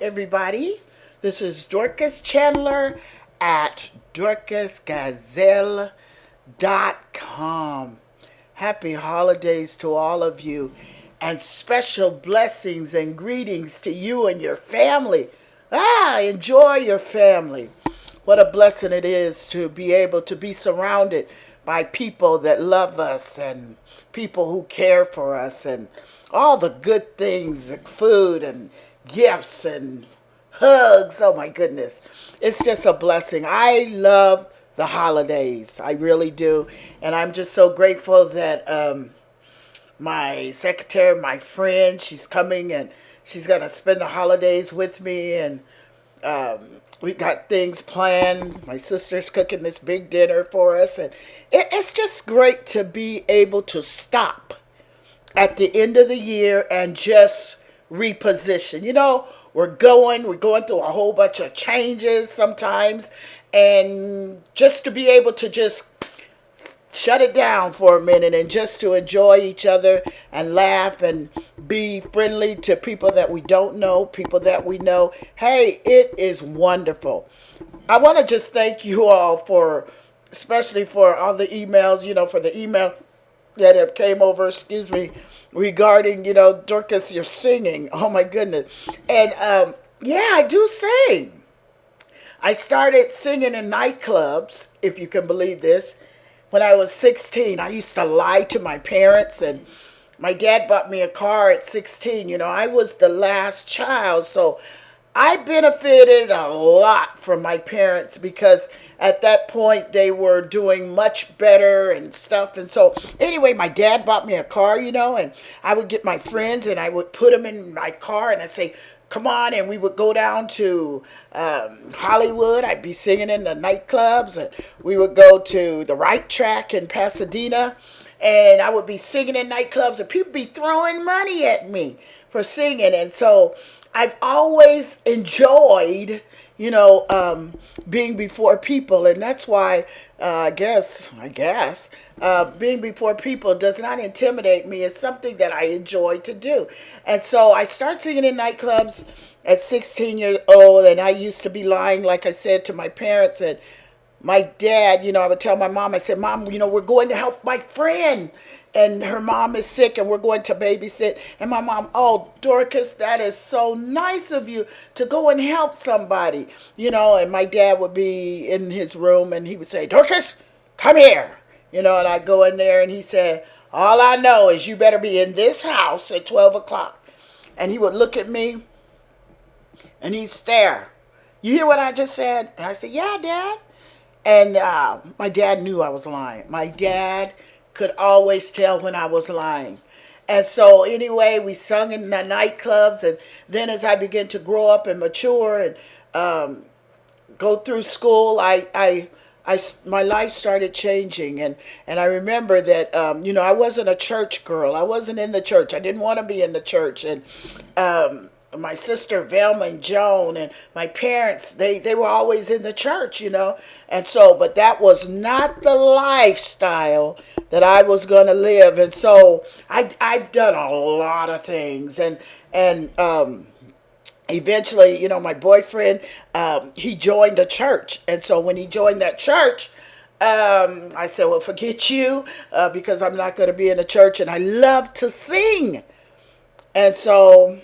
everybody. This is Dorcas Chandler at dorcasgazelle.com. Happy holidays to all of you, and special blessings and greetings to you and your family. Enjoy your family. What a blessing it is to be able to be surrounded by people that love us and people who care for us and all the good things, like food and gifts and hugs. Oh my goodness. It's just a blessing. I love the holidays. I really do. And I'm just so grateful that my secretary, my friend, she's coming and she's going to spend the holidays with me. And we got things planned. My sister's cooking this big dinner for us. And it's just great to be able to stop at the end of the year and just reposition. We're going through a whole bunch of changes sometimes, and just to be able to just shut it down for a minute and just to enjoy each other and laugh and be friendly to people that we don't know, people that we know. Hey, it is wonderful. I want to just thank you all for, especially for all the emails, for the email that have came over, regarding, Dorcas, you're singing. Oh my goodness. And yeah, I do sing. I started singing in nightclubs, if you can believe this, when I was 16. I used to lie to my parents, and my dad bought me a car at 16. I was the last child, so I benefited a lot from my parents because at that point they were doing much better and stuff. And so anyway, my dad bought me a car, and I would get my friends and I would put them in my car and I'd say, come on. And we would go down to Hollywood. I'd be singing in the nightclubs, and we would go to the Right Track in Pasadena, and I would be singing in nightclubs and people be throwing money at me for singing. And so I've always enjoyed, being before people, and that's why I guess being before people does not intimidate me. It's something that I enjoy to do, and so I started singing in nightclubs at 16 years old, and I used to be lying, like I said, to my parents. And my dad, I would tell my mom, I said, Mom, we're going to help my friend, and her mom is sick and we're going to babysit. And my mom, oh, Dorcas, that is so nice of you to go and help somebody, and my dad would be in his room and he would say, Dorcas, come here, and I'd go in there and he said, all I know is you better be in this house at 12 o'clock. And he would look at me and he'd stare. You hear what I just said? And I said, yeah, Dad. And my dad knew I was lying. My dad could always tell when I was lying. And so anyway, we sung in the nightclubs. And then as I began to grow up and mature and go through school, my life started changing. And I remember that, I wasn't a church girl. I wasn't in the church. I didn't want to be in the church. And my sister Velma and Joan and my parents, they were always in the church, and so, but that was not the lifestyle that I was going to live. And so I've done a lot of things, and eventually, my boyfriend, he joined a church. And so when he joined that church, I said, well, forget you, because I'm not going to be in a church, and I love to sing. And so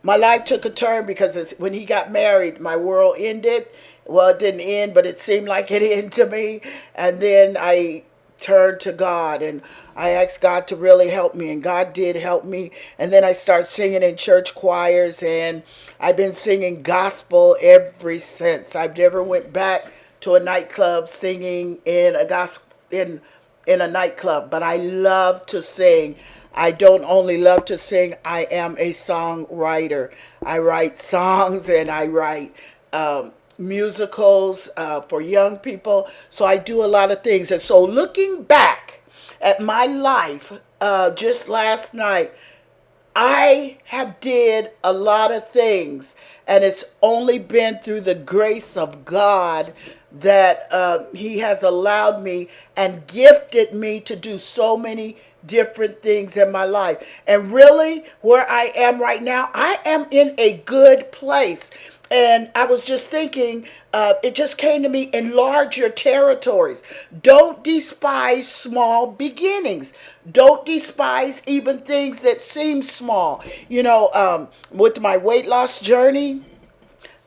my life took a turn because when he got married, my world ended. Well, it didn't end, but it seemed like it ended to me. And then I turned to God and I asked God to really help me, and God did help me. And then I started singing in church choirs, and I've been singing gospel ever since. I've never went back to a nightclub singing in a gospel in a nightclub, but I love to sing. I don't only love to sing, I am a songwriter. I write songs and I write musicals for young people. So I do a lot of things. And so looking back at my life just last night, I have did a lot of things, and it's only been through the grace of God that he has allowed me and gifted me to do so many different things in my life. And really, where I am right now, I am in a good place. And I was just thinking, it just came to me, enlarge your territories. Don't despise small beginnings. Don't despise even things that seem small. With my weight loss journey,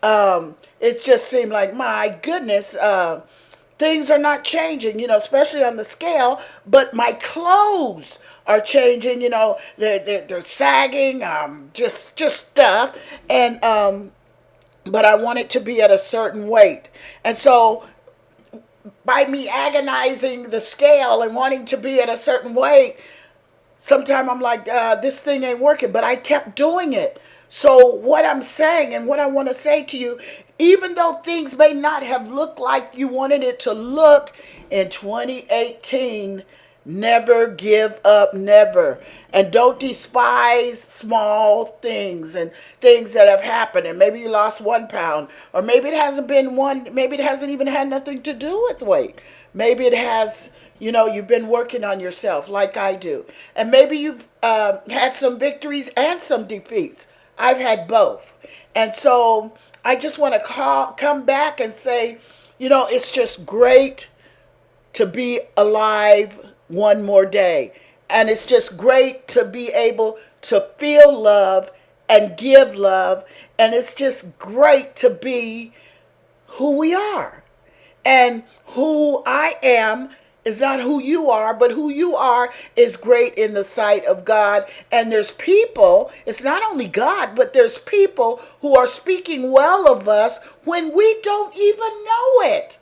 it just seemed like, my goodness, things are not changing, especially on the scale, but my clothes are changing, they're sagging, just stuff. And, but I want it to be at a certain weight. And so by me agonizing the scale and wanting to be at a certain weight, sometimes I'm like, this thing ain't working, but I kept doing it. So what I'm saying and what I want to say to you, even though things may not have looked like you wanted it to look in 2018, never give up, never. And don't despise small things and things that have happened. And maybe you lost 1 pound, or maybe it hasn't been one, maybe it hasn't even had nothing to do with weight. Maybe it has, you've been working on yourself like I do. And maybe you've had some victories and some defeats. I've had both. And so I just want to come back and say, it's just great to be alive one more day. And it's just great to be able to feel love and give love. And it's just great to be who we are. And who I am is not who you are, but who you are is great in the sight of God. And there's people, it's not only God, but there's people who are speaking well of us when we don't even know it.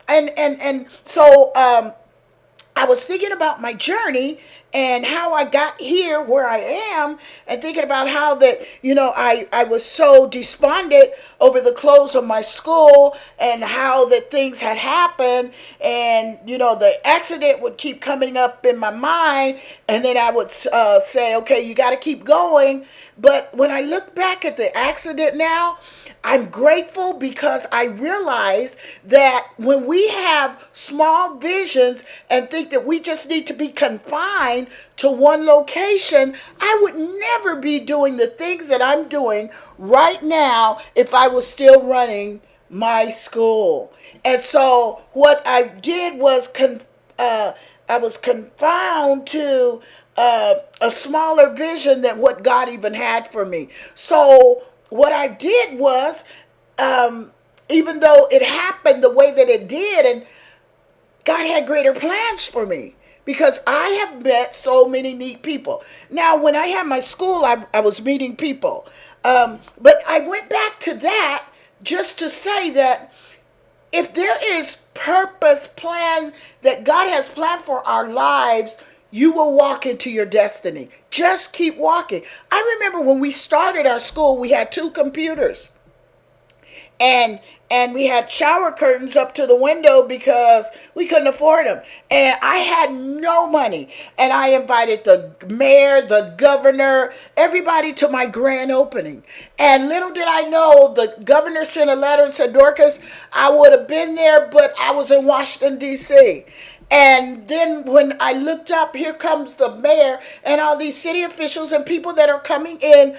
And so I was thinking about my journey and how I got here where I am, and thinking about how that, I was so despondent over the close of my school and how that things had happened. And, the accident would keep coming up in my mind. And then I would say, okay, you got to keep going. But when I look back at the accident now, I'm grateful because I realize that when we have small visions and think that we just need to be confined to one location, I would never be doing the things that I'm doing right now if I was still running my school. And so what I did was I was confined to a smaller vision than what God even had for me. So what I did was, even though it happened the way that it did, and God had greater plans for me, because I have met so many neat people. Now, when I had my school, I was meeting people. But I went back to that just to say that if there is purpose plan that God has planned for our lives, you will walk into your destiny. Just keep walking. I remember when we started our school, we had 2 computers. And we had shower curtains up to the window because we couldn't afford them. And I had no money. And I invited the mayor, the governor, everybody to my grand opening. And little did I know, the governor sent a letter and said, Dorcas, I would have been there, but I was in Washington, D.C. And then when I looked up, here comes the mayor and all these city officials and people that are coming in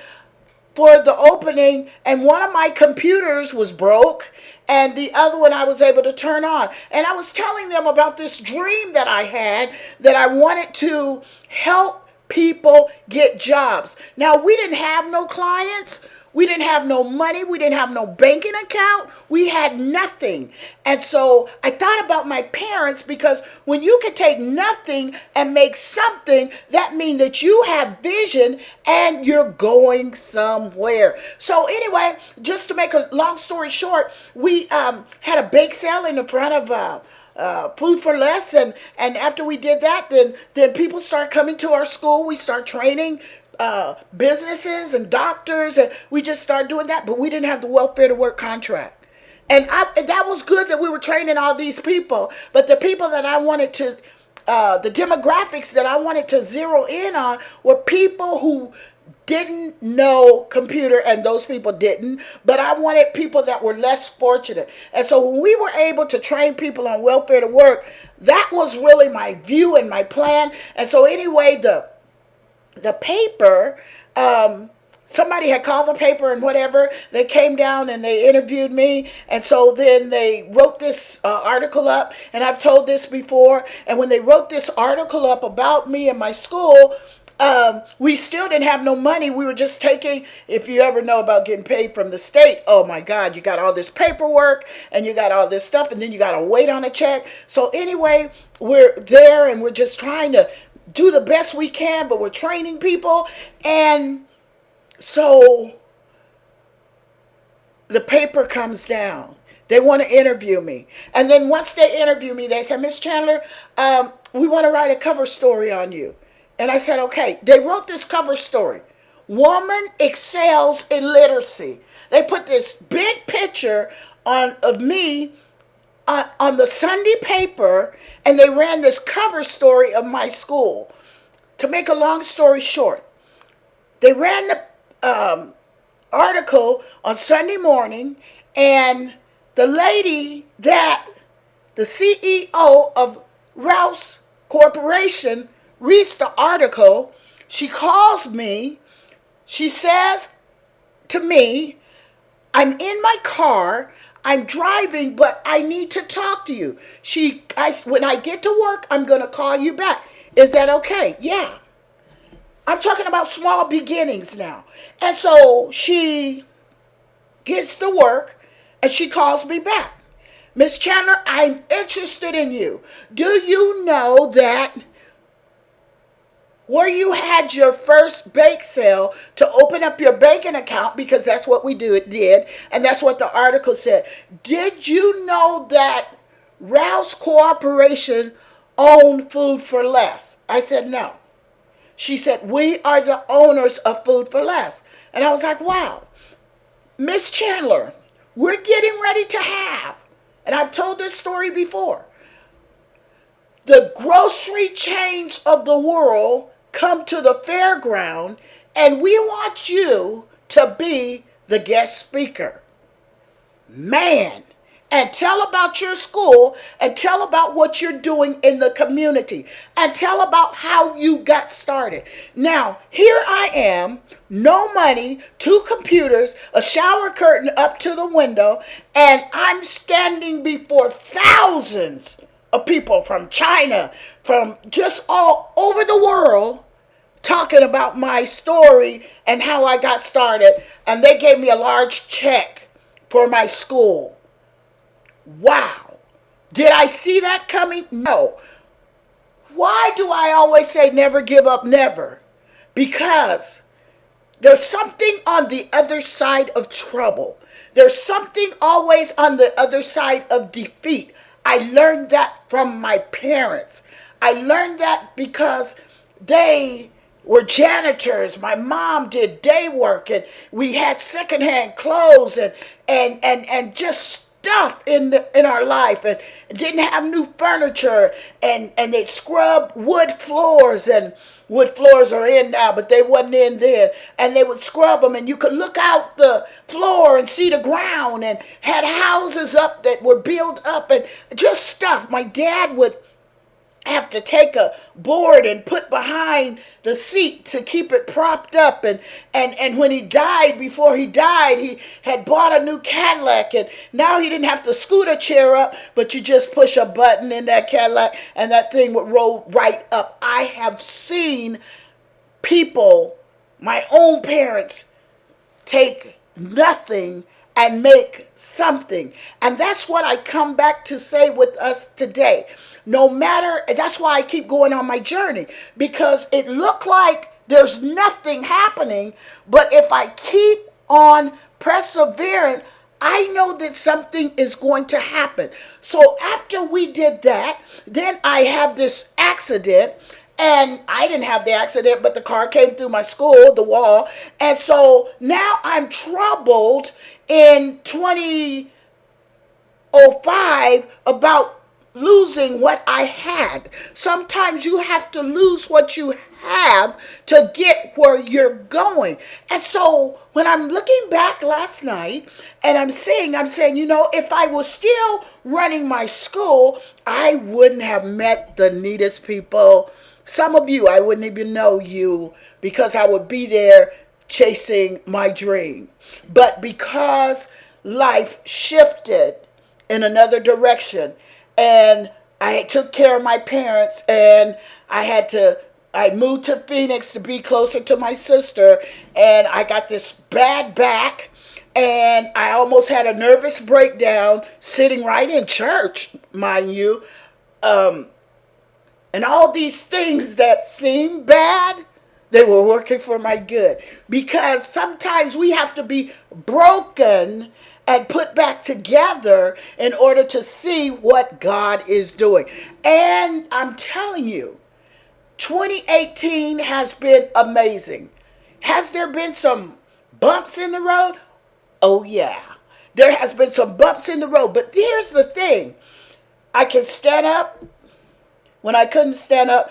for the opening. And one of my computers was broke and the other one I was able to turn on. And I was telling them about this dream that I had, that I wanted to help people get jobs. Now, we didn't have no clients. We didn't have no money. We didn't have no banking account. We had nothing. And so I thought about my parents, because when you can take nothing and make something, that means that you have vision and you're going somewhere. So anyway, just to make a long story short, we had a bake sale in the front of Food for Less. And after we did that, then people start coming to our school. We start training businesses and doctors, and we just started doing that. But we didn't have the welfare to work contract, and that was good that we were training all these people. But the people that I wanted to, the demographics that I wanted to zero in on, were people who didn't know computer and those people didn't, but I wanted people that were less fortunate. And so when we were able to train people on welfare to work, that was really my view and my plan. And so anyway, the paper, somebody had called the paper and whatever. They came down and they interviewed me. And so then they wrote this article up. And I've told this before. And when they wrote this article up about me and my school, we still didn't have no money. We were just taking, if you ever know about getting paid from the state, oh my God, you got all this paperwork and you got all this stuff and then you got to wait on a check. So anyway, we're there and we're just trying to do the best we can, but we're training people. And so the paper comes down. They want to interview me. And then once they interview me, they said, Miss Chandler, we want to write a cover story on you. And I said, okay. They wrote this cover story. Woman excels in literacy. They put this big picture of me on the Sunday paper, and they ran this cover story of my school. To make a long story short, they ran the article on Sunday morning, and the lady the CEO of Rouse Corporation reads the article. She calls me. She says to me, I'm in my car. I'm driving, but I need to talk to you. When I get to work, I'm going to call you back. Is that okay? Yeah. I'm talking about small beginnings now. And so she gets to work and she calls me back. Miss Chandler, I'm interested in you. Do you know that where you had your first bake sale to open up your banking account, because that's what we did, and that's what the article said. Did you know that Rouse Corporation owned Food for Less? I said, no. She said, we are the owners of Food for Less. And I was like, wow. Miss Chandler, we're getting ready to have, and I've told this story before, the grocery chains of the world come to the fairground, and we want you to be the guest speaker. Man, and tell about your school, and tell about what you're doing in the community, and tell about how you got started. Now, here I am, no money, 2 computers, a shower curtain up to the window, and I'm standing before thousands of people from China, from just all over the world, talking about my story and how I got started. And they gave me a large check for my school. Wow. Did I see that coming? No. Why do I always say never give up, never? Because there's something on the other side of trouble. There's something always on the other side of defeat. I learned that from my parents. I learned that because they were janitors. My mom did day work, and we had secondhand clothes and just stuff in our life, and didn't have new furniture, and they'd scrub wood floors, and wood floors are in now, but they wasn't in then, and they would scrub them, and you could look out the floor and see the ground, and had houses up that were built up, and just stuff. My dad would have to take a board and put behind the seat to keep it propped up, and when he died, before he died, he had bought a new Cadillac, and now he didn't have to scoot a chair up, but you just push a button in that Cadillac and that thing would roll right up. I have seen people, my own parents, take nothing and make something. And that's what I come back to say with us today. No matter, that's why I keep going on my journey, because it looked like there's nothing happening, but if I keep on persevering, I know that something is going to happen. So after we did that, then I have this accident, and I didn't have the accident, but the car came through my school, the wall, and so now I'm troubled in 2005 about losing what I had. Sometimes you have to lose what you have to get get where you're going. And so when I'm looking back last night and I'm saying, if I was still running my school, I wouldn't have met the neatest people. Some of you, I wouldn't even know you because I would be there chasing my dream. But because life shifted in another direction and I took care of my parents and I moved to Phoenix to be closer to my sister, and I got this bad back, and I almost had a nervous breakdown sitting right in church, mind you. And all these things that seem bad, they were working for my good. Because sometimes we have to be broken and put back together in order to see what God is doing. And I'm telling you, 2018 has been amazing. Has there been some bumps in the road? Oh, yeah. There has been some bumps in the road. But here's the thing. I can stand up when I couldn't stand up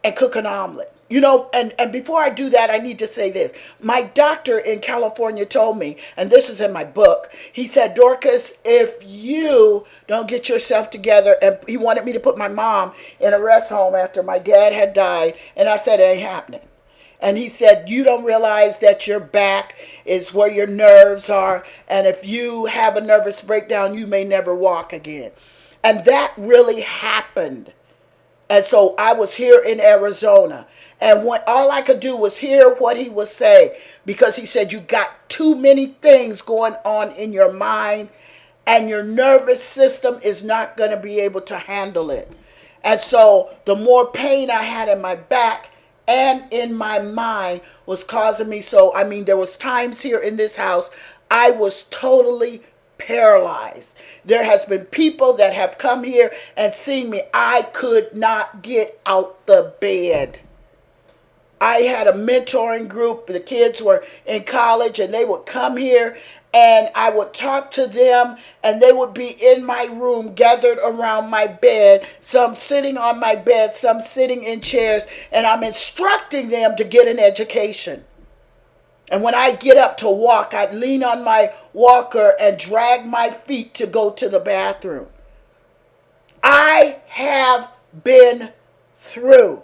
and cook an omelet. And before I do that, I need to say this. My doctor in California told me, and this is in my book, he said, Dorcas, if you don't get yourself together, and he wanted me to put my mom in a rest home after my dad had died, and I said, it ain't happening. And he said, you don't realize that your back is where your nerves are, and if you have a nervous breakdown, you may never walk again. And that really happened. And so I was here in Arizona. And all I could do was hear what he was saying. Because he said, you got too many things going on in your mind. And your nervous system is not going to be able to handle it. And so the more pain I had in my back and in my mind was causing me. There was times here in this house I was totally paralyzed. There has been people that have come here and seen me. I could not get out the bed. I had a mentoring group. The kids were in college and they would come here and I would talk to them and they would be in my room gathered around my bed, some sitting on my bed, some sitting in chairs, and I'm instructing them to get an education. And when I get up to walk, I'd lean on my walker and drag my feet to go to the bathroom. I have been through,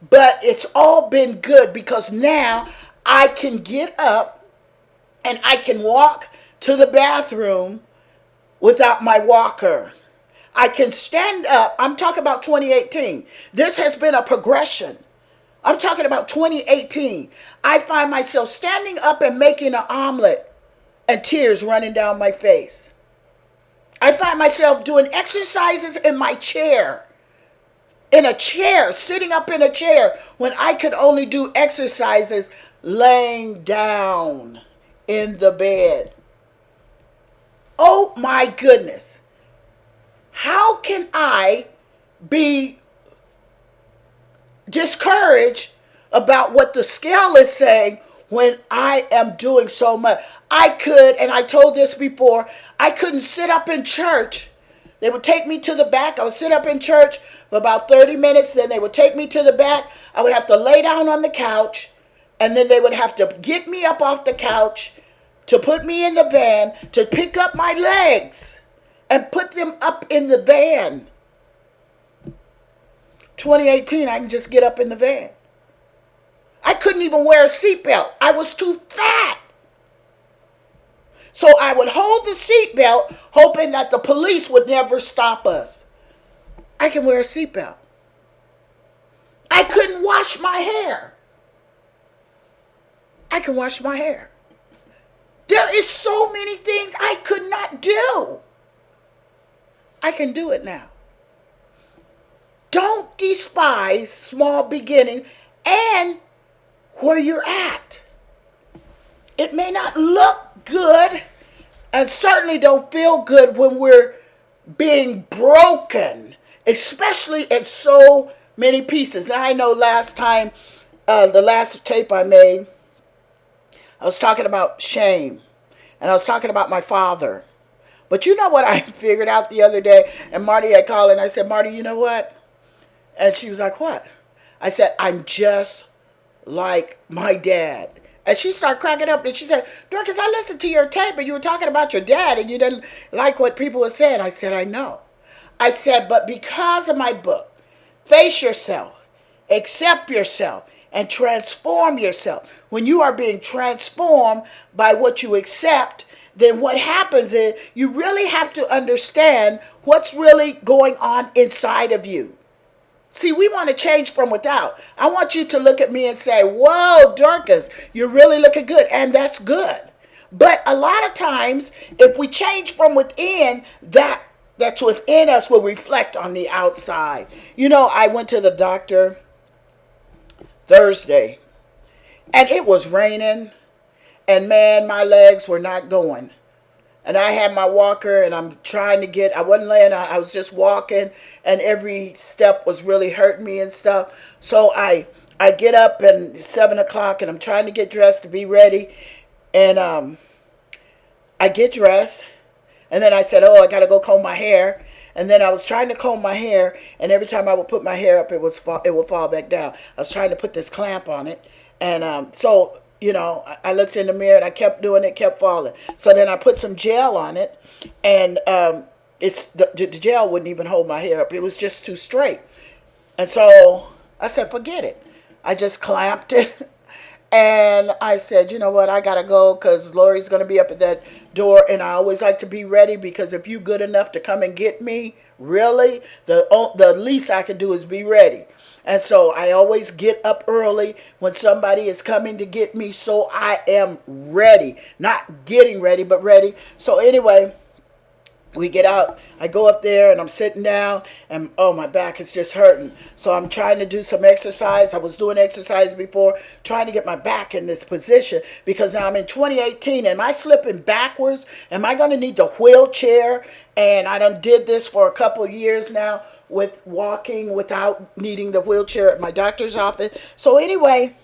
but it's all been good because now I can get up and I can walk to the bathroom without my walker. I can stand up. I'm talking about 2018. This has been a progression. I'm talking about 2018. I find myself standing up and making an omelet and tears running down my face. I find myself doing exercises in my chair. Sitting up in a chair when I could only do exercises laying down in the bed. Oh my goodness. How can I be discouraged about what the scale is saying when I am doing so much? And I told this before, I couldn't sit up in church. They would take me to the back. I would sit up in church for about 30 minutes. Then they would take me to the back. I would have to lay down on the couch. And then they would have to get me up off the couch to put me in the van, to pick up my legs and put them up in the van. 2018, I can just get up in the van. I couldn't even wear a seatbelt. I was too fat. So I would hold the seatbelt, hoping that the police would never stop us. I can wear a seatbelt. I couldn't wash my hair. I can wash my hair. There is so many things I could not do. I can do it now. Don't despise small beginnings and where you're at. It may not look good and certainly don't feel good when we're being broken, especially in so many pieces. Now I know last time, the last tape I made, I was talking about shame and I was talking about my father. But you know what I figured out the other day? And Marty had called and I said, Marty, you know what? And she was like, what? I said, I'm just like my dad. And she started cracking up and she said, Dorcas, I listened to your tape and you were talking about your dad and you didn't like what people were saying. I said, I know. I said, but because of my book, Face Yourself, Accept Yourself, and Transform Yourself. When you are being transformed by what you accept, then what happens is you really have to understand what's really going on inside of you. See, we want to change from without. I want you to look at me and say, whoa, Dorcas, you're really looking good. And that's good. But a lot of times, if we change from within, that's within us will reflect on the outside. You know, I went to the doctor Thursday, and it was raining, and man, my legs were not going. And I had my walker and I'm trying to get, I wasn't laying out, I was just walking and every step was really hurting me and stuff. So I get up and 7 o'clock and I'm trying to get dressed to be ready. And I get dressed and then I said, oh, I got to go comb my hair. And then I was trying to comb my hair and every time I would put my hair up, it would fall back down. I was trying to put this clamp on it. And so you know, I looked in the mirror and I kept doing it, kept falling. So then I put some gel on it, and the gel wouldn't even hold my hair up. It was just too straight. And so I said, forget it. I just clamped it. And I said, you know what, I got to go because Lori's going to be up at that door. And I always like to be ready because if you're good enough to come and get me, really, the least I can do is be ready. And so I always get up early when somebody is coming to get me so I am ready. Not getting ready, but ready. So anyway, we get out. I go up there and I'm sitting down and oh, my back is just hurting. So I'm trying to do some exercise. I was doing exercise before, trying to get my back in this position because now I'm in 2018. Am I slipping backwards? Am I going to need the wheelchair? And I done did this for a couple of years now with walking without needing the wheelchair at my doctor's office. So anyway,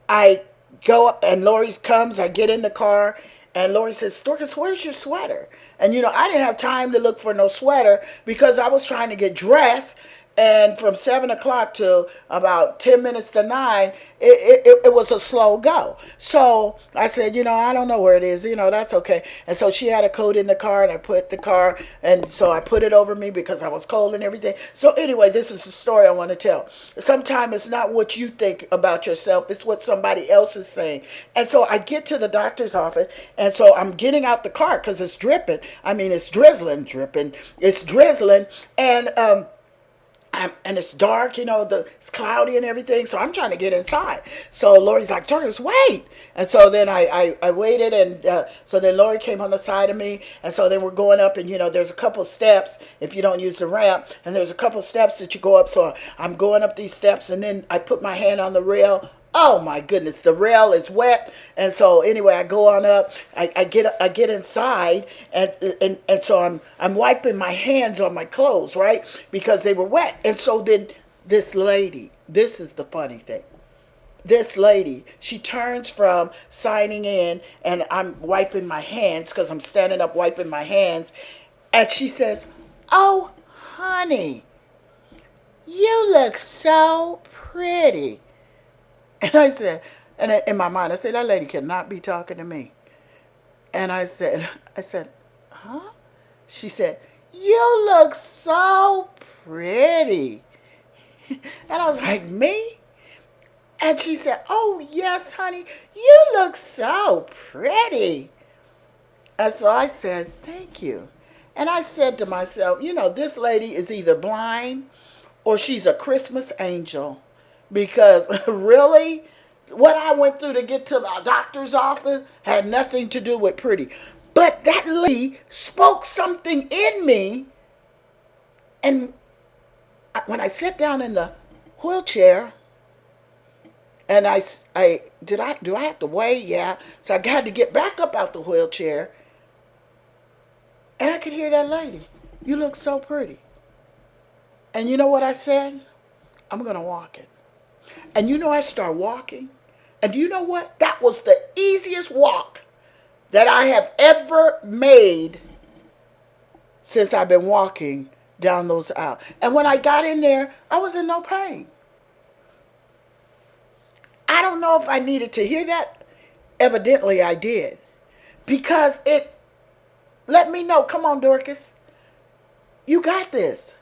I go and Lori comes. I get in the car. And Lori says, Dorcas, where's your sweater? And, you know, I didn't have time to look for no sweater because I was trying to get dressed. And from 7 o'clock to about 10 minutes to 9, it was a slow go. So I said, you know, I don't know where it is. You know, that's okay. And so she had a coat in the car and I put the car. And so I put it over me because I was cold and everything. So anyway, this is the story I want to tell. Sometimes it's not what you think about yourself. It's what somebody else is saying. And so I get to the doctor's office. And so I'm getting out the car because it's dripping. I mean, it's dripping. It's drizzling. And it's dark, you know, it's cloudy and everything. So I'm trying to get inside. So Lori's like, Dorcas, wait. And so then I waited. And so then Lori came on the side of me. And so then we're going up. And, you know, there's a couple steps if you don't use the ramp. And there's a couple steps that you go up. So I'm going up these steps. And then I put my hand on the rail. Oh my goodness, the rail is wet. And so anyway, I go on up, I get inside and so I'm wiping my hands on my clothes, right? Because they were wet. And so then this lady, this is the funny thing. This lady, she turns from signing in and I'm wiping my hands because I'm standing up wiping my hands. And she says, oh, honey, you look so pretty. And I said, and in my mind, I said, that lady cannot be talking to me. And I said, huh? She said, you look so pretty. And I was like, me? And she said, oh, yes, honey, you look so pretty. And so I said, thank you. And I said to myself, you know, this lady is either blind or she's a Christmas angel. Because really, what I went through to get to the doctor's office had nothing to do with pretty. But that lady spoke something in me. And when I sat down in the wheelchair, and do I have to wait? Yeah. So I had to get back up out the wheelchair. And I could hear that lady. You look so pretty. And you know what I said? I'm going to walk it. And you know, I start walking. And you know what? That was the easiest walk that I have ever made since I've been walking down those aisles. And when I got in there, I was in no pain. I don't know if I needed to hear that. Evidently I did. Because it let me know, come on, Dorcas, you got this.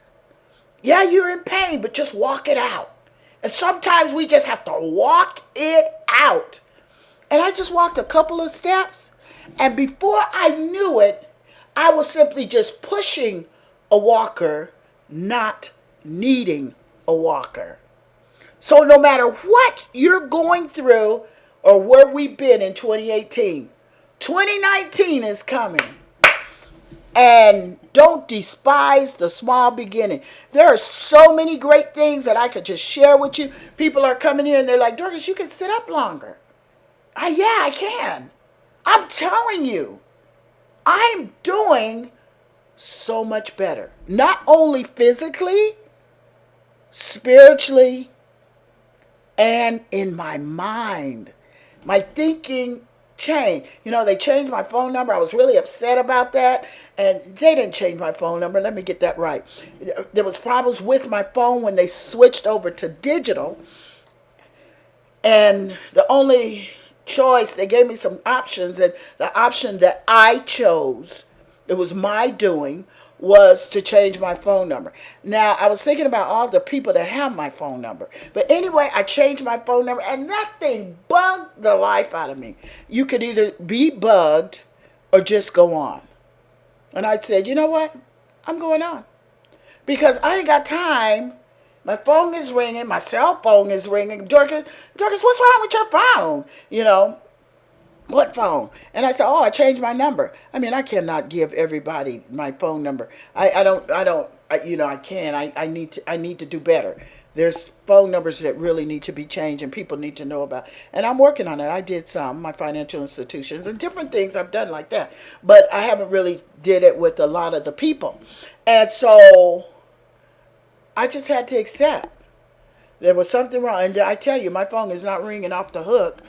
Yeah, you're in pain, but just walk it out. And sometimes we just have to walk it out. And I just walked a couple of steps. And before I knew it, I was simply just pushing a walker, not needing a walker. So no matter what you're going through or where we've been in 2018, 2019 is coming. And don't despise the small beginning. There are so many great things that I could just share with you. People are coming here and they're like, Dorcas, you can sit up longer. Yeah, I can. I'm telling you, I'm doing so much better. Not only physically, spiritually, and in my mind. My thinking changed. They changed my phone number. I was really upset about that. And they didn't change my phone number. Let me get that right. There was problems with my phone when they switched over to digital. And the only choice, they gave me some options. And the option that I chose, it was my doing, was to change my phone number. Now, I was thinking about all the people that have my phone number. But anyway, I changed my phone number, and that thing bugged the life out of me. You could either be bugged or just go on. And I said, you know what? I'm going on. Because I ain't got time. My phone is ringing. My cell phone is ringing. Dorcas, what's wrong with your phone? What phone? And I said, oh, I changed my number. I mean, I cannot give everybody my phone number. I can. I need to do better. There's phone numbers that really need to be changed and people need to know about. And I'm working on it. I did my financial institutions and different things I've done like that. But I haven't really did it with a lot of the people. And so I just had to accept there was something wrong. And I tell you, my phone is not ringing off the hook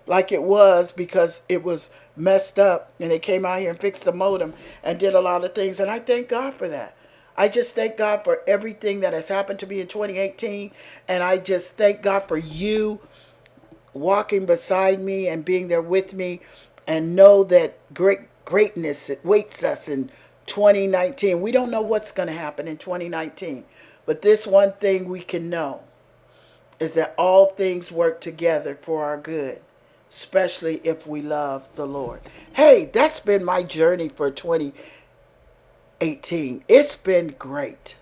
like it was because it was messed up and they came out here and fixed the modem and did a lot of things. And I thank God for that. I just thank God for everything that has happened to me in 2018. And I just thank God for you walking beside me and being there with me and know that greatness waits us in 2019. We don't know what's going to happen in 2019. But this one thing we can know is that all things work together for our good, especially if we love the Lord. Hey, that's been my journey for 2018. It's been great.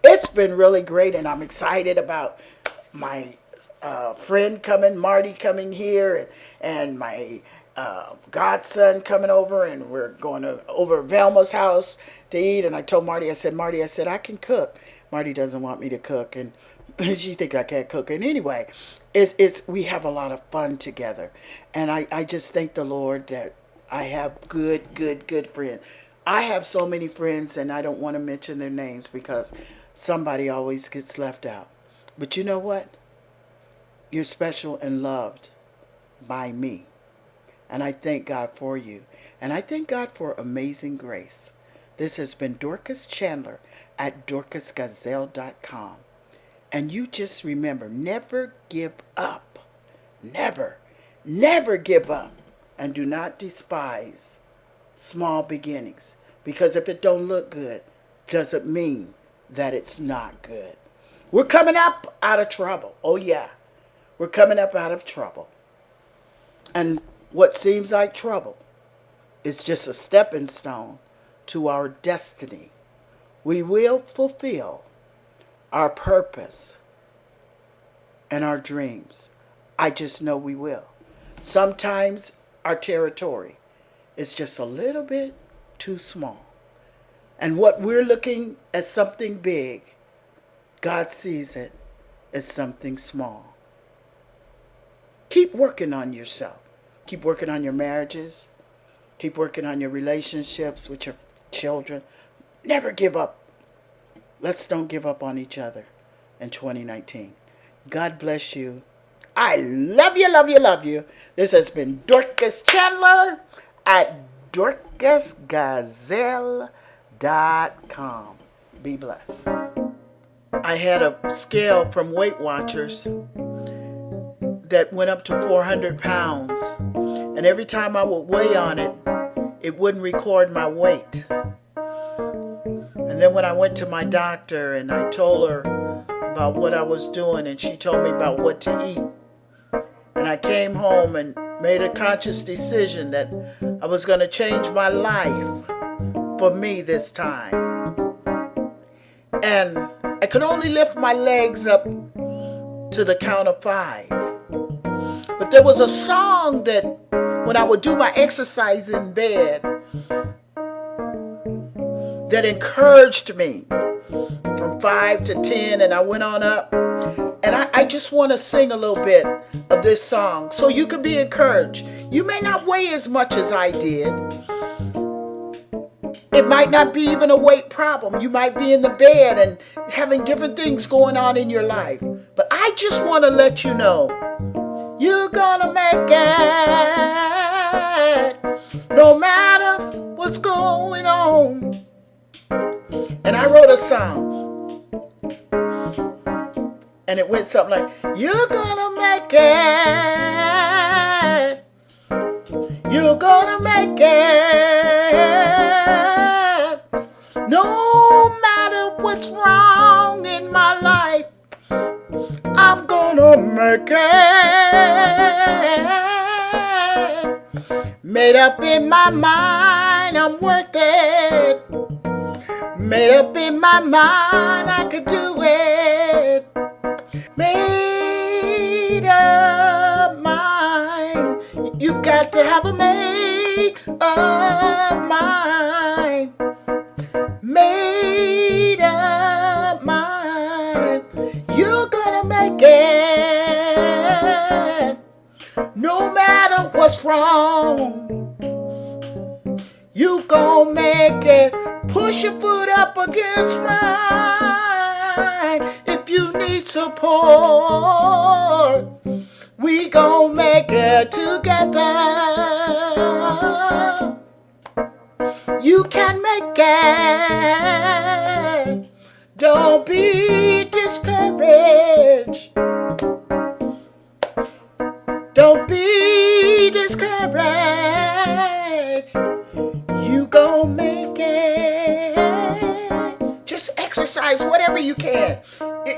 It's been really great, and I'm excited about my friend coming, Marty coming here, and my godson coming over, and we're going over Velma's house to eat. And I told Marty, I said, I can cook. Marty doesn't want me to cook, and she thinks I can't cook. And anyway, we have a lot of fun together. And I just thank the Lord that I have good friends. I have so many friends, and I don't want to mention their names because somebody always gets left out. But you know what? You're special and loved by me. And I thank God for you. And I thank God for amazing grace. This has been Dorcas Chandler at dorcasgazelle.com. And you just remember, never give up. Never give up. And do not despise small beginnings. Because if it don't look good, doesn't mean that it's not good. We're coming up out of trouble. Oh yeah. We're coming up out of trouble. And what seems like trouble is just a stepping stone to our destiny. We will fulfill our purpose and our dreams. I just know we will. Sometimes our territory is just a little bit too small. And what we're looking at something big, God sees it as something small. Keep working on yourself. Keep working on your marriages. Keep working on your relationships with your children. Never give up. Let's don't give up on each other in 2019. God bless you. I love you, love you, love you. This has been Dorcas Chandler at dorcasgazelle.com. Be blessed. I had a scale from Weight Watchers. that went up to 400 pounds. And every time I would weigh on it, it wouldn't record my weight. And then when I went to my doctor and I told her about what I was doing, and she told me about what to eat, and I came home and made a conscious decision that I was going to change my life for me this time. And I could only lift my legs up to the count of 5. But there was a song that when I would do my exercise in bed that encouraged me from 5 to 10, and I went on up. And I just want to sing a little bit of this song so you can be encouraged. You may not weigh as much as I did. It might not be even a weight problem. You might be in the bed and having different things going on in your life. But I just want to let you know, you're gonna make it no matter what's going on. And I wrote a song. And it went something like, you're gonna make it. You're gonna make it. No matter what's wrong in my life, I'm gonna make it. Made up in my mind, I'm worth it. Made up in my mind, I could do it. Made up mind. You got to have a made up mind. Made up mind. You're gonna make it. No matter what's wrong, you gon' make it. Push your foot up against mine. If you need support, we gon' make it together. You can make it. Don't be discouraged. Don't be discouraged. You gon' make it. Just exercise whatever you can.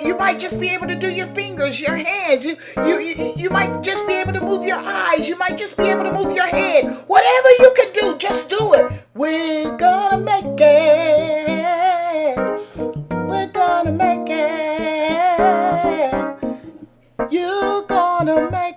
You might just be able to do your fingers, your hands. You might just be able to move your eyes. You might just be able to move your head. Whatever you can do, just do it. We're gonna make it. We're gonna make it. You're gonna make